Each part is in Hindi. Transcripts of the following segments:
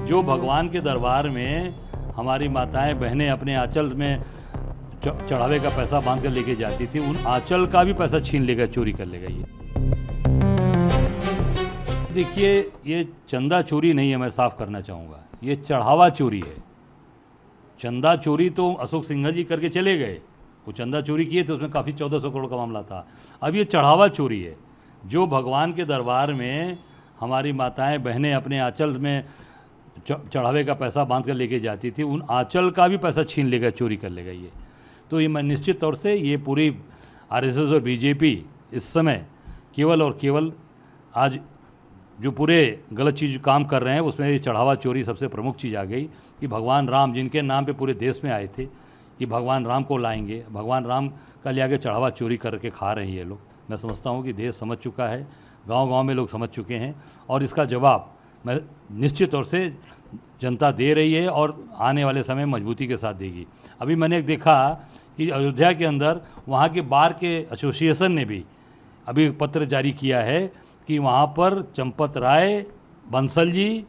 जो भगवान के दरबार में हमारी माताएं बहनें अपने आंचल में चढ़ावे का पैसा बांध कर लेके जाती थी, उन आंचल का भी पैसा छीन लेगा, चोरी कर लेगा। ये देखिए, ये चंदा चोरी नहीं है, मैं साफ करना चाहूँगा, ये चढ़ावा चोरी है। चंदा चोरी तो अशोक सिंघल जी करके चले गए, वो चंदा चोरी किए थे, उसमें काफ़ी 1400 करोड़ का मामला था। अब ये चढ़ावा चोरी है, जो भगवान के दरबार में हमारी माताएं बहनें अपने आंचल में चढ़ावे का पैसा बांध कर लेके जाती थी, उन आंचल का भी पैसा छीन लेगा, चोरी कर लेगा। ये तो ये मैं निश्चित तौर से ये पूरी आरएसएस और बीजेपी इस समय केवल और केवल आज जो पूरे गलत चीज़ काम कर रहे हैं, उसमें ये चढ़ावा चोरी सबसे प्रमुख चीज़ आ गई कि भगवान राम जिनके नाम पे पूरे देश में आए थे कि भगवान राम को लाएंगे, भगवान राम का ले आके चढ़ावा चोरी करके खा रहे हैं ये लोग। मैं समझता हूँ कि देश समझ चुका है, गांव-गांव में लोग समझ चुके हैं और इसका जवाब मैं निश्चित तौर से जनता दे रही है और आने वाले समय मजबूती के साथ देगी। अभी मैंने देखा कि अयोध्या के अंदर वहाँ के बार के एसोसिएशन ने भी अभी पत्र जारी किया है कि वहाँ पर चंपत राय, बंसल जी,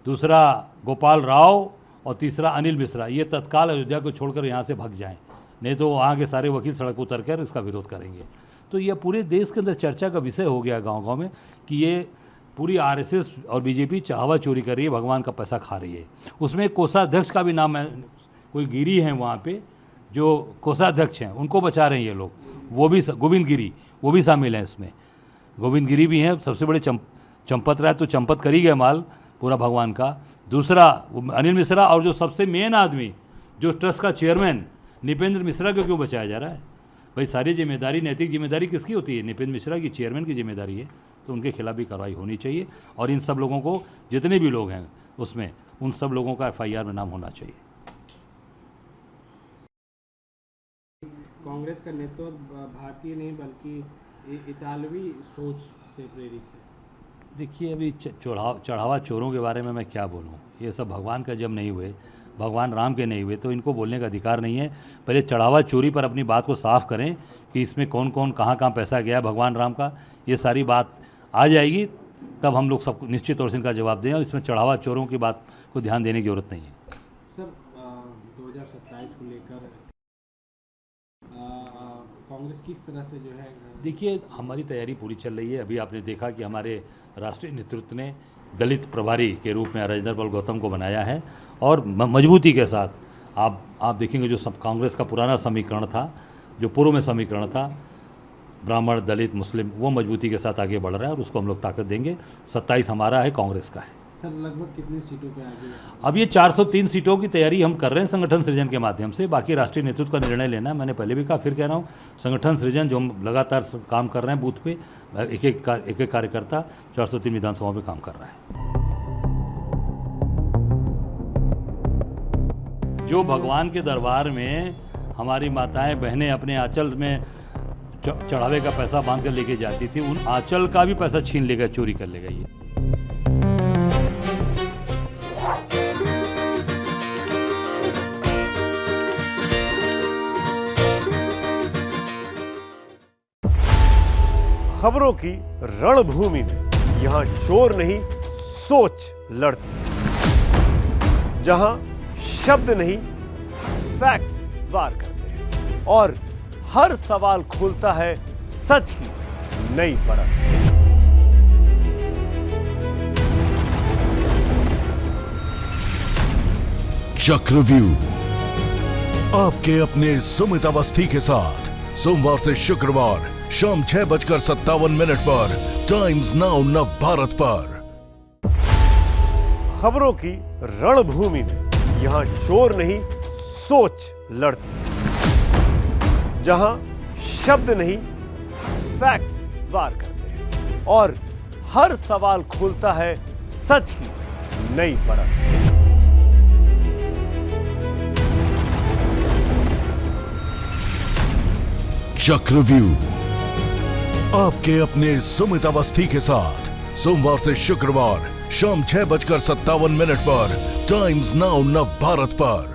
दूसरा गोपाल राव और तीसरा अनिल मिश्रा, ये तत्काल अयोध्या को छोड़कर यहाँ से भाग जाएं, नहीं तो वहाँ के सारे वकील सड़क पर उतर कर इसका विरोध करेंगे। तो ये पूरे देश के अंदर चर्चा का विषय हो गया गांव-गांव में कि ये पूरी आरएसएस और बीजेपी चढ़ावा चोरी कर रही है, भगवान का पैसा खा रही है। उसमें कोषाध्यक्ष का भी नाम है, कोई गिरी हैं वहाँ पे जो कोषाध्यक्ष हैं, उनको बचा रहे हैं ये लोग, वो भी गोविंद गिरी, वो भी शामिल हैं इसमें। गोविंद गिरी भी हैं, सबसे बड़े चंपत राय तो चंपत कर ही गए माल पूरा भगवान का। दूसरा अनिल मिश्रा और जो सबसे मेन आदमी जो ट्रस्ट का चेयरमैन निपेंद्र मिश्रा को क्यों बचाया जा रहा है? भाई सारी जिम्मेदारी, नैतिक जिम्मेदारी किसकी होती है? निपेंद्र मिश्रा की, चेयरमैन की जिम्मेदारी है, तो उनके खिलाफ भी कार्रवाई होनी चाहिए और इन सब लोगों को, जितने भी लोग हैं उसमें, उन सब लोगों का एफआईआर में नाम होना चाहिए। कांग्रेस का नेतृत्व भारतीय नहीं बल्कि इतालवी सोच से प्रेरित है। देखिए, अभी चढ़ावा चोरों के बारे में मैं क्या बोलूँ, ये सब भगवान का जब नहीं हुए, भगवान राम के नहीं हुए, तो इनको बोलने का अधिकार नहीं है। पहले चढ़ावा चोरी पर अपनी बात को साफ करें कि इसमें कौन कौन कहाँ पैसा गया भगवान राम का, ये सारी बात आ जाएगी, तब हम लोग सब निश्चित तौर से इनका जवाब दें और इसमें चढ़ावा चोरों की बात को ध्यान देने की जरूरत नहीं है। सर, 2027 को लेकर कांग्रेस किस तरह से जो है? देखिए, हमारी तैयारी पूरी चल रही है। अभी आपने देखा कि हमारे राष्ट्रीय नेतृत्व ने दलित प्रभारी के रूप में राजेंद्र पाल गौतम को बनाया है और मजबूती के साथ आप देखेंगे जो सब कांग्रेस का पुराना समीकरण था, जो पूर्व में समीकरण था, ब्राह्मण, दलित, मुस्लिम, वो मजबूती के साथ आगे बढ़ रहा है और उसको हम लोग ताकत देंगे। 27 हमारा है, कांग्रेस का है। सर, लगभग कितनी सीटों पे आगे? अब ये 403 सीटों की तैयारी हम कर रहे हैं संगठन सृजन के माध्यम से। बाकी राष्ट्रीय नेतृत्व का निर्णय लेना है। मैंने पहले भी कहा, फिर कह रहा हूँ, संगठन सृजन जो हम लगातार काम कर रहे हैं, बूथ पे एक एक कार्यकर्ता 403 विधानसभाओं में काम कर रहा है। जो भगवान के दरबार में हमारी माताएं बहनें अपने आंचल में चढ़ावे का पैसा बांध कर लेके जाती थी, उन आंचल का भी पैसा छीन लेगा, चोरी कर लेगा। ये खबरों की रणभूमि में यहां शोर नहीं, सोच लड़ती है। जहां शब्द नहीं, फैक्ट्स वार करते हैं और हर सवाल खोलता है सच की नई परत। चक्रव्यूह, आपके अपने सुमित अवस्थी के साथ सोमवार से शुक्रवार शाम 6:57 पर टाइम्स नाउ नव भारत पर। खबरों की रणभूमि में यहां शोर नहीं, सोच लड़ती है। जहां शब्द नहीं, फैक्ट्स वार करते हैं और हर सवाल खोलता है सच की नई परत। चक्रव्यूह, आपके अपने सुमित अवस्थी के साथ सोमवार से शुक्रवार शाम 6:57 पर टाइम्स नाउ नव भारत पर।